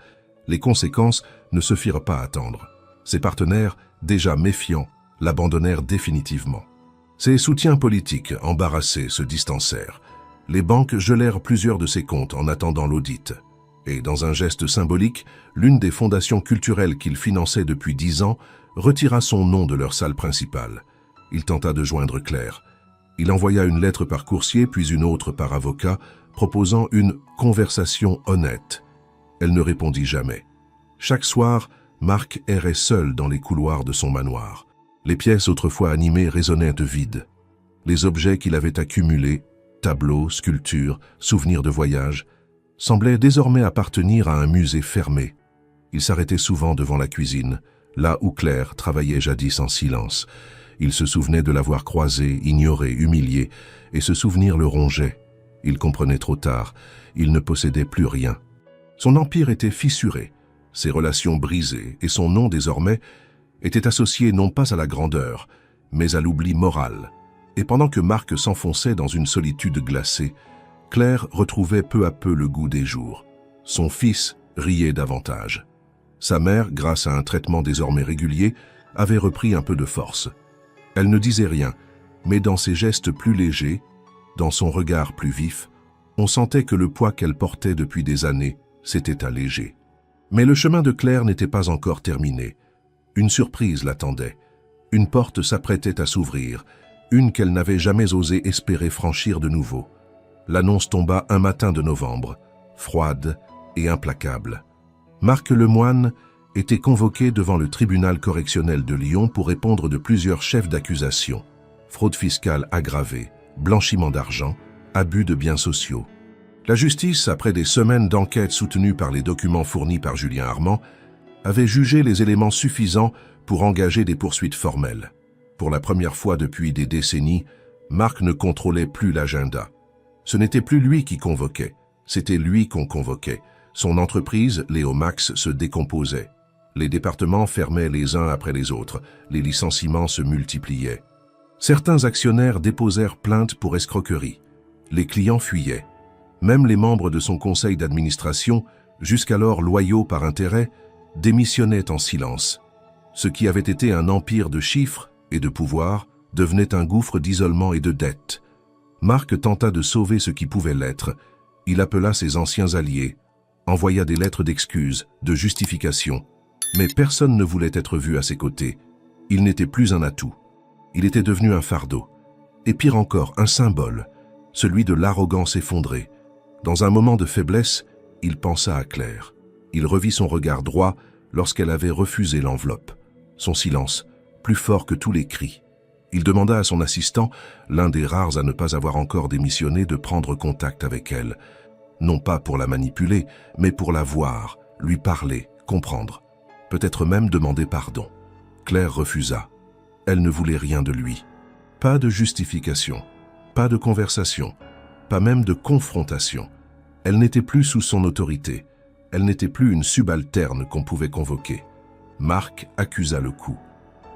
Speaker 1: Les conséquences ne se firent pas attendre. Ses partenaires, déjà méfiants, l'abandonnèrent définitivement. Ses soutiens politiques, embarrassés, se distancèrent. Les banques gelèrent plusieurs de ses comptes en attendant l'audit. Et dans un geste symbolique, l'une des fondations culturelles qu'il finançait depuis 10 ans retira son nom de leur salle principale. Il tenta de joindre Claire. Il envoya une lettre par coursier, puis une autre par avocat, proposant une conversation honnête. Elle ne répondit jamais. Chaque soir, Marc errait seul dans les couloirs de son manoir. Les pièces autrefois animées résonnaient de vide. Les objets qu'il avait accumulés, tableaux, sculptures, souvenirs de voyage, semblaient désormais appartenir à un musée fermé. Il s'arrêtait souvent devant la cuisine, là où Claire travaillait jadis en silence. Il se souvenait de l'avoir croisée, ignorée, humiliée, et ce souvenir le rongeait. Il comprenait trop tard, il ne possédait plus rien. Son empire était fissuré, ses relations brisées, et son nom désormais était associé non pas à la grandeur, mais à l'oubli moral. Et pendant que Marc s'enfonçait dans une solitude glacée, Claire retrouvait peu à peu le goût des jours. Son fils riait davantage. Sa mère, grâce à un traitement désormais régulier, avait repris un peu de force. Elle ne disait rien, mais dans ses gestes plus légers, dans son regard plus vif, on sentait que le poids qu'elle portait depuis des années s'était allégé. Mais le chemin de Claire n'était pas encore terminé. Une surprise l'attendait. Une porte s'apprêtait à s'ouvrir, une qu'elle n'avait jamais osé espérer franchir de nouveau. L'annonce tomba un matin de novembre, froide et implacable. Marc Lemoine était convoqué devant le tribunal correctionnel de Lyon pour répondre de plusieurs chefs d'accusation: fraude fiscale aggravée, blanchiment d'argent, abus de biens sociaux. La justice, après des semaines d'enquête soutenues par les documents fournis par Julien Armand, avait jugé les éléments suffisants pour engager des poursuites formelles. Pour la première fois depuis des décennies, Marc ne contrôlait plus l'agenda. Ce n'était plus lui qui convoquait, c'était lui qu'on convoquait. Son entreprise, Léomax, se décomposait. Les départements fermaient les uns après les autres, les licenciements se multipliaient. Certains actionnaires déposèrent plainte pour escroquerie. Les clients fuyaient. Même les membres de son conseil d'administration, jusqu'alors loyaux par intérêt, démissionnaient en silence. Ce qui avait été un empire de chiffres et de pouvoir devenait un gouffre d'isolement et de dettes. Marc tenta de sauver ce qui pouvait l'être. Il appela ses anciens alliés, envoya des lettres d'excuses, de justification, mais personne ne voulait être vu à ses côtés. Il n'était plus un atout. Il était devenu un fardeau. Et pire encore, un symbole, celui de l'arrogance effondrée. Dans un moment de faiblesse, il pensa à Claire. Il revit son regard droit, lorsqu'elle avait refusé l'enveloppe. Son silence, plus fort que tous les cris. Il demanda à son assistant, l'un des rares à ne pas avoir encore démissionné, de prendre contact avec elle. Non pas pour la manipuler, mais pour la voir, lui parler, comprendre. Peut-être même demander pardon. Claire refusa. Elle ne voulait rien de lui. Pas de justification, pas de conversation, pas même de confrontation. Elle n'était plus sous son autorité. Elle n'était plus une subalterne qu'on pouvait convoquer. Marc accusa le coup.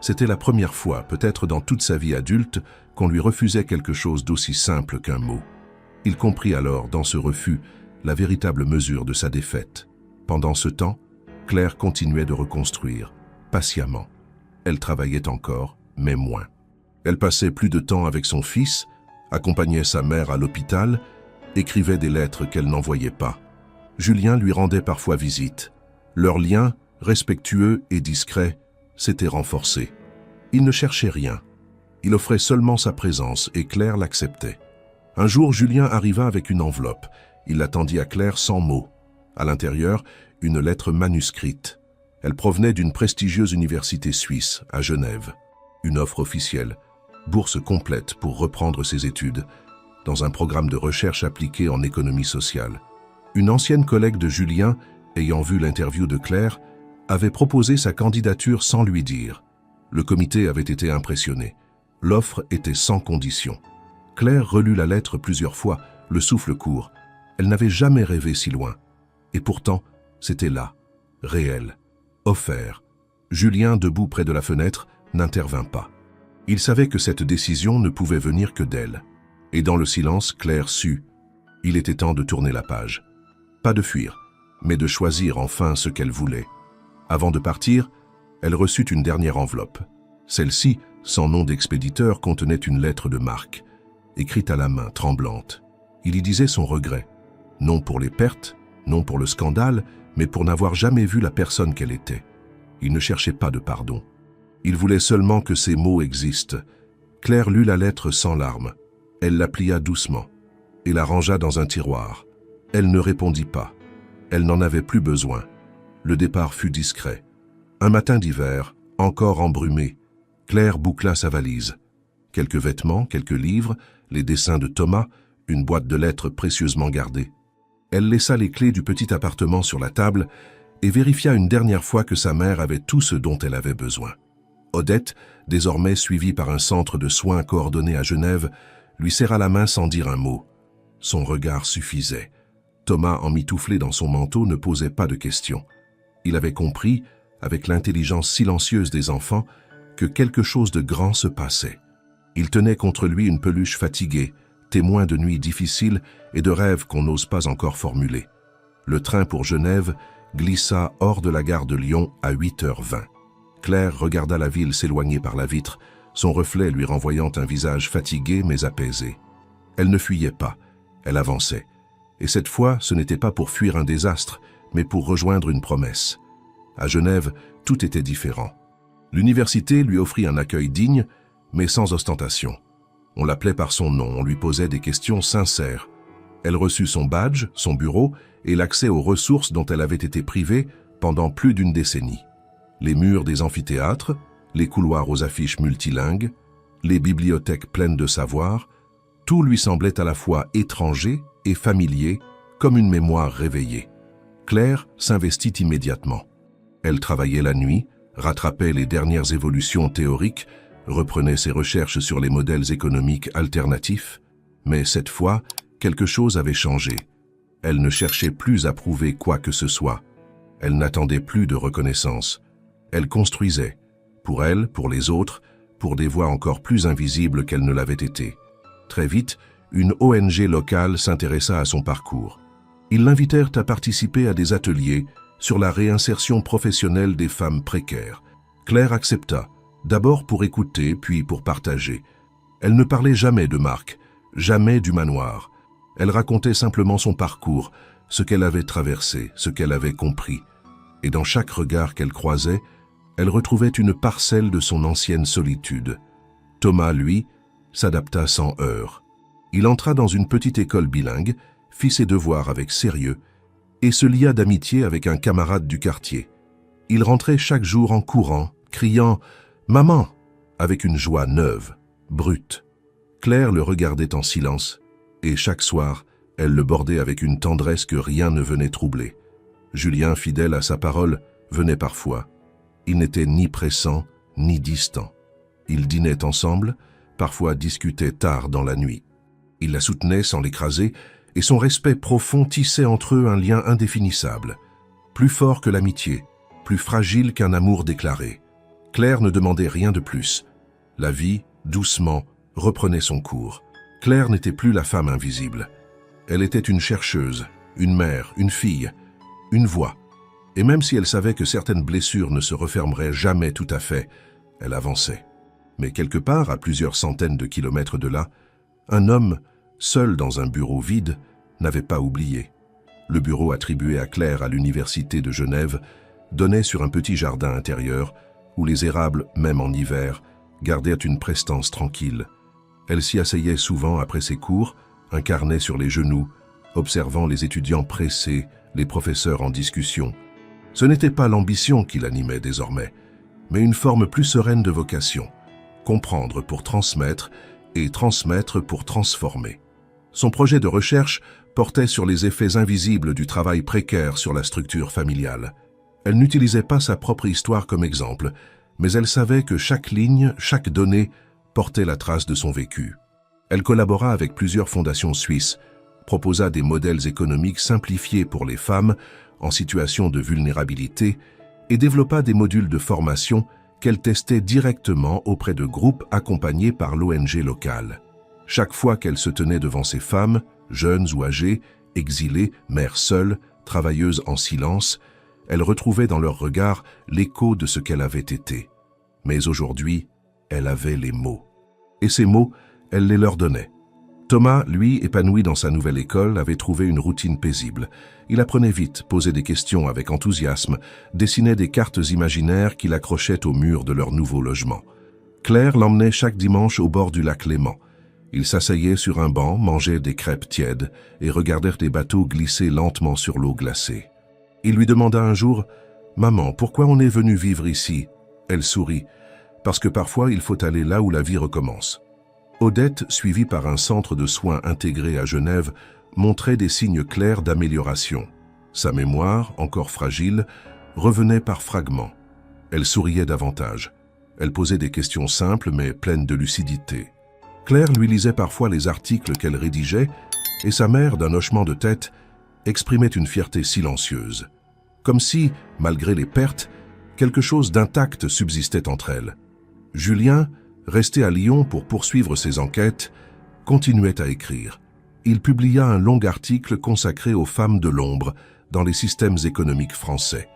Speaker 1: C'était la première fois, peut-être dans toute sa vie adulte, qu'on lui refusait quelque chose d'aussi simple qu'un mot. Il comprit alors, dans ce refus, la véritable mesure de sa défaite. Pendant ce temps, Claire continuait de reconstruire, patiemment. Elle travaillait encore, mais moins. Elle passait plus de temps avec son fils, accompagnait sa mère à l'hôpital, écrivait des lettres qu'elle n'envoyait pas. Julien lui rendait parfois visite. Leur lien, respectueux et discret, s'était renforcé. Il ne cherchait rien. Il offrait seulement sa présence et Claire l'acceptait. Un jour, Julien arriva avec une enveloppe. Il la tendit à Claire sans mots. À l'intérieur, une lettre manuscrite. Elle provenait d'une prestigieuse université suisse, à Genève. Une offre officielle, bourse complète pour reprendre ses études, dans un programme de recherche appliquée en économie sociale. Une ancienne collègue de Julien, ayant vu l'interview de Claire, avait proposé sa candidature sans lui dire. Le comité avait été impressionné. L'offre était sans condition. Claire relut la lettre plusieurs fois, le souffle court. Elle n'avait jamais rêvé si loin. Et pourtant, c'était là, réel, offert. Julien, debout près de la fenêtre, n'intervint pas. Il savait que cette décision ne pouvait venir que d'elle. Et dans le silence, Claire sut. Il était temps de tourner la page. Pas de fuir, mais de choisir enfin ce qu'elle voulait. Avant de partir, elle reçut une dernière enveloppe. Celle-ci, sans nom d'expéditeur, contenait une lettre de Marc, écrite à la main, tremblante. Il y disait son regret, non pour les pertes, non pour le scandale, mais pour n'avoir jamais vu la personne qu'elle était. Il ne cherchait pas de pardon. Il voulait seulement que ces mots existent. Claire lut la lettre sans larmes. Elle la plia doucement et la rangea dans un tiroir. Elle ne répondit pas. Elle n'en avait plus besoin. Le départ fut discret. Un matin d'hiver, encore embrumé, Claire boucla sa valise. Quelques vêtements, quelques livres, les dessins de Thomas, une boîte de lettres précieusement gardée. Elle laissa les clés du petit appartement sur la table et vérifia une dernière fois que sa mère avait tout ce dont elle avait besoin. Odette, désormais suivie par un centre de soins coordonné à Genève, lui serra la main sans dire un mot. Son regard suffisait. Thomas, emmitouflé dans son manteau, ne posait pas de questions. Il avait compris, avec l'intelligence silencieuse des enfants, que quelque chose de grand se passait. Il tenait contre lui une peluche fatiguée, témoin de nuits difficiles et de rêves qu'on n'ose pas encore formuler. Le train pour Genève glissa hors de la gare de Lyon à 8h20. Claire regarda la ville s'éloigner par la vitre, son reflet lui renvoyant un visage fatigué mais apaisé. Elle ne fuyait pas, elle avançait. Et cette fois, ce n'était pas pour fuir un désastre, mais pour rejoindre une promesse. À Genève, tout était différent. L'université lui offrit un accueil digne, mais sans ostentation. On l'appelait par son nom, on lui posait des questions sincères. Elle reçut son badge, son bureau et l'accès aux ressources dont elle avait été privée pendant plus d'une décennie. Les murs des amphithéâtres, les couloirs aux affiches multilingues, les bibliothèques pleines de savoir, tout lui semblait à la fois étranger et familier, comme une mémoire réveillée. Claire s'investit immédiatement. Elle travaillait la nuit, rattrapait les dernières évolutions théoriques, reprenait ses recherches sur les modèles économiques alternatifs, mais cette fois, quelque chose avait changé. Elle ne cherchait plus à prouver quoi que ce soit. Elle n'attendait plus de reconnaissance. Elle construisait, pour elle, pour les autres, pour des voix encore plus invisibles qu'elle ne l'avait été. Très vite, une ONG locale s'intéressa à son parcours. Ils l'invitèrent à participer à des ateliers sur la réinsertion professionnelle des femmes précaires. Claire accepta, d'abord pour écouter, puis pour partager. Elle ne parlait jamais de Marc, jamais du manoir. Elle racontait simplement son parcours, ce qu'elle avait traversé, ce qu'elle avait compris. Et dans chaque regard qu'elle croisait, elle retrouvait une parcelle de son ancienne solitude. Thomas, lui, s'adapta sans heurts. Il entra dans une petite école bilingue, fit ses devoirs avec sérieux et se lia d'amitié avec un camarade du quartier. Il rentrait chaque jour en courant, criant « Maman !» avec une joie neuve, brute. Claire le regardait en silence, et chaque soir, elle le bordait avec une tendresse que rien ne venait troubler. Julien, fidèle à sa parole, venait parfois. Il n'était ni pressant, ni distant. Ils dînaient ensemble, parfois discutaient tard dans la nuit. Il la soutenait sans l'écraser, et son respect profond tissait entre eux un lien indéfinissable, plus fort que l'amitié, plus fragile qu'un amour déclaré. Claire ne demandait rien de plus. La vie, doucement, reprenait son cours. Claire n'était plus la femme invisible. Elle était une chercheuse, une mère, une fille, une voix. Et même si elle savait que certaines blessures ne se refermeraient jamais tout à fait, elle avançait. Mais quelque part, à plusieurs centaines de kilomètres de là, un homme, seul dans un bureau vide, n'avait pas oublié. Le bureau attribué à Claire à l'université de Genève donnait sur un petit jardin intérieur où les érables, même en hiver, gardaient une prestance tranquille. Elle s'y asseyait souvent après ses cours, un carnet sur les genoux, observant les étudiants pressés, les professeurs en discussion. Ce n'était pas l'ambition qui l'animait désormais, mais une forme plus sereine de vocation, comprendre pour transmettre et transmettre pour transformer. Son projet de recherche portait sur les effets invisibles du travail précaire sur la structure familiale. Elle n'utilisait pas sa propre histoire comme exemple, mais elle savait que chaque ligne, chaque donnée, portait la trace de son vécu. Elle collabora avec plusieurs fondations suisses, proposa des modèles économiques simplifiés pour les femmes en situation de vulnérabilité et développa des modules de formation qu'elle testait directement auprès de groupes accompagnés par l'ONG locale. Chaque fois qu'elle se tenait devant ces femmes, jeunes ou âgées, exilées, mères seules, travailleuses en silence, elle retrouvait dans leur regard l'écho de ce qu'elle avait été. Mais aujourd'hui, elle avait les mots. Et ces mots, elle les leur donnait. Thomas, lui, épanoui dans sa nouvelle école, avait trouvé une routine paisible. Il apprenait vite, posait des questions avec enthousiasme, dessinait des cartes imaginaires qu'il accrochait au mur de leur nouveau logement. Claire l'emmenait chaque dimanche au bord du lac Léman. Ils s'asseyaient sur un banc, mangeaient des crêpes tièdes et regardèrent des bateaux glisser lentement sur l'eau glacée. Il lui demanda un jour « Maman, pourquoi on est venu vivre ici ?» Elle sourit. « Parce que parfois il faut aller là où la vie recommence. » Odette, suivie par un centre de soins intégré à Genève, montrait des signes clairs d'amélioration. Sa mémoire, encore fragile, revenait par fragments. Elle souriait davantage. Elle posait des questions simples mais pleines de lucidité. Claire lui lisait parfois les articles qu'elle rédigeait et sa mère, d'un hochement de tête, exprimait une fierté silencieuse. Comme si, malgré les pertes, quelque chose d'intact subsistait entre elles. Julien, resté à Lyon pour poursuivre ses enquêtes, continuait à écrire. Il publia un long article consacré aux femmes de l'ombre dans les systèmes économiques français.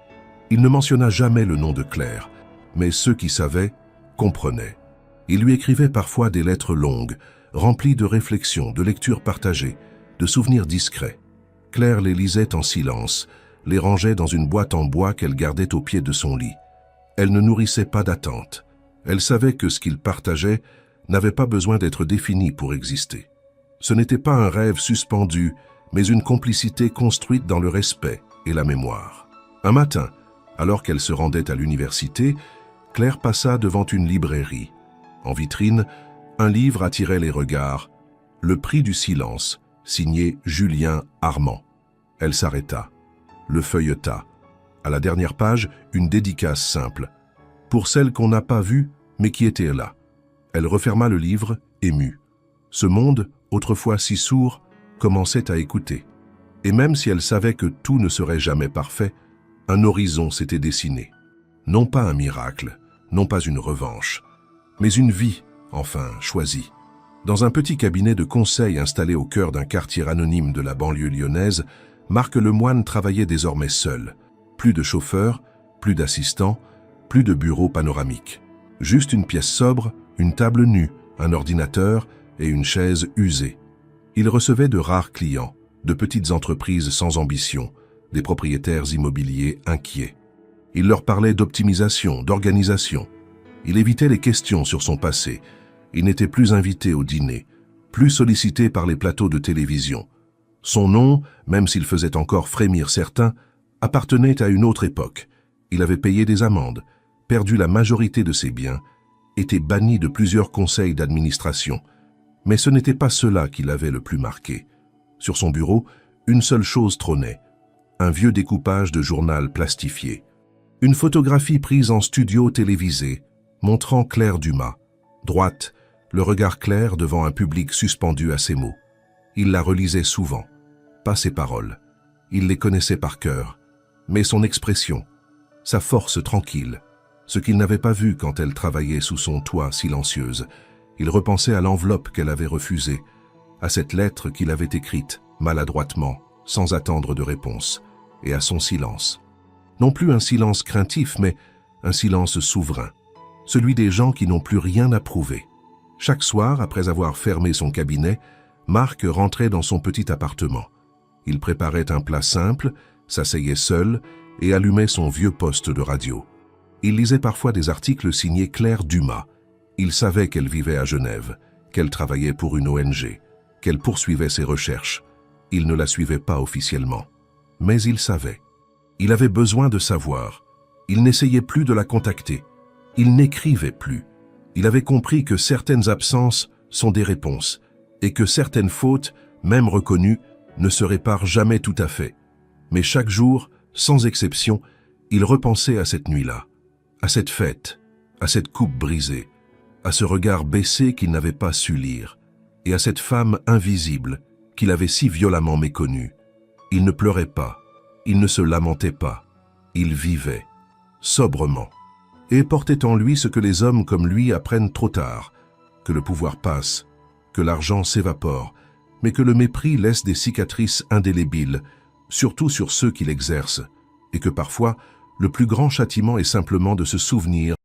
Speaker 1: Il ne mentionna jamais le nom de Claire, mais ceux qui savaient comprenaient. Il lui écrivait parfois des lettres longues, remplies de réflexions, de lectures partagées, de souvenirs discrets. Claire les lisait en silence, les rangeait dans une boîte en bois qu'elle gardait au pied de son lit. Elle ne nourrissait pas d'attente. Elle savait que ce qu'il partageait n'avait pas besoin d'être défini pour exister. Ce n'était pas un rêve suspendu, mais une complicité construite dans le respect et la mémoire. Un matin, alors qu'elle se rendait à l'université, Claire passa devant une librairie. En vitrine, un livre attirait les regards, Le prix du silence, signé Julien Armand. Elle s'arrêta, le feuilleta. À la dernière page, une dédicace simple. Pour celle qu'on n'a pas vue, mais qui était là. Elle referma le livre, émue. Ce monde, autrefois si sourd, commençait à écouter. Et même si elle savait que tout ne serait jamais parfait, un horizon s'était dessiné. Non pas un miracle, non pas une revanche, mais une vie, enfin, choisie. Dans un petit cabinet de conseil installé au cœur d'un quartier anonyme de la banlieue lyonnaise, Marc Lemoine travaillait désormais seul. Plus de chauffeur, plus d'assistant, plus de bureau panoramique. Juste une pièce sobre, une table nue, un ordinateur et une chaise usée. Il recevait de rares clients, de petites entreprises sans ambition, des propriétaires immobiliers inquiets. Il leur parlait d'optimisation, d'organisation. Il évitait les questions sur son passé. Il n'était plus invité au dîner, plus sollicité par les plateaux de télévision. Son nom, même s'il faisait encore frémir certains, appartenait à une autre époque. Il avait payé des amendes, perdu la majorité de ses biens, été banni de plusieurs conseils d'administration. Mais ce n'était pas cela qui l'avait le plus marqué. Sur son bureau, une seule chose trônait, un vieux découpage de journal plastifié. Une photographie prise en studio télévisé, montrant Claire Dumas, droite, le regard clair devant un public suspendu à ses mots. Il la relisait souvent, pas ses paroles. Il les connaissait par cœur, mais son expression, sa force tranquille, ce qu'il n'avait pas vu quand elle travaillait sous son toit silencieuse. Il repensait à l'enveloppe qu'elle avait refusée, à cette lettre qu'il avait écrite, maladroitement, sans attendre de réponse, et à son silence. Non plus un silence craintif, mais un silence souverain, celui des gens qui n'ont plus rien à prouver. Chaque soir, après avoir fermé son cabinet, Marc rentrait dans son petit appartement. Il préparait un plat simple, s'asseyait seul et allumait son vieux poste de radio. Il lisait parfois des articles signés Claire Dumas. Il savait qu'elle vivait à Genève, qu'elle travaillait pour une ONG, qu'elle poursuivait ses recherches. Il ne la suivait pas officiellement. Mais il savait. Il avait besoin de savoir. Il n'essayait plus de la contacter. Il n'écrivait plus. Il avait compris que certaines absences sont des réponses et que certaines fautes, même reconnues, ne se réparent jamais tout à fait. Mais chaque jour, sans exception, il repensait à cette nuit-là, à cette fête, à cette coupe brisée, à ce regard baissé qu'il n'avait pas su lire, et à cette femme invisible qu'il avait si violemment méconnue. Il ne pleurait pas, il ne se lamentait pas, il vivait, sobrement, et portait en lui ce que les hommes comme lui apprennent trop tard, que le pouvoir passe, que l'argent s'évapore, mais que le mépris laisse des cicatrices indélébiles, surtout sur ceux qui l'exercent, et que parfois, le plus grand châtiment est simplement de se souvenir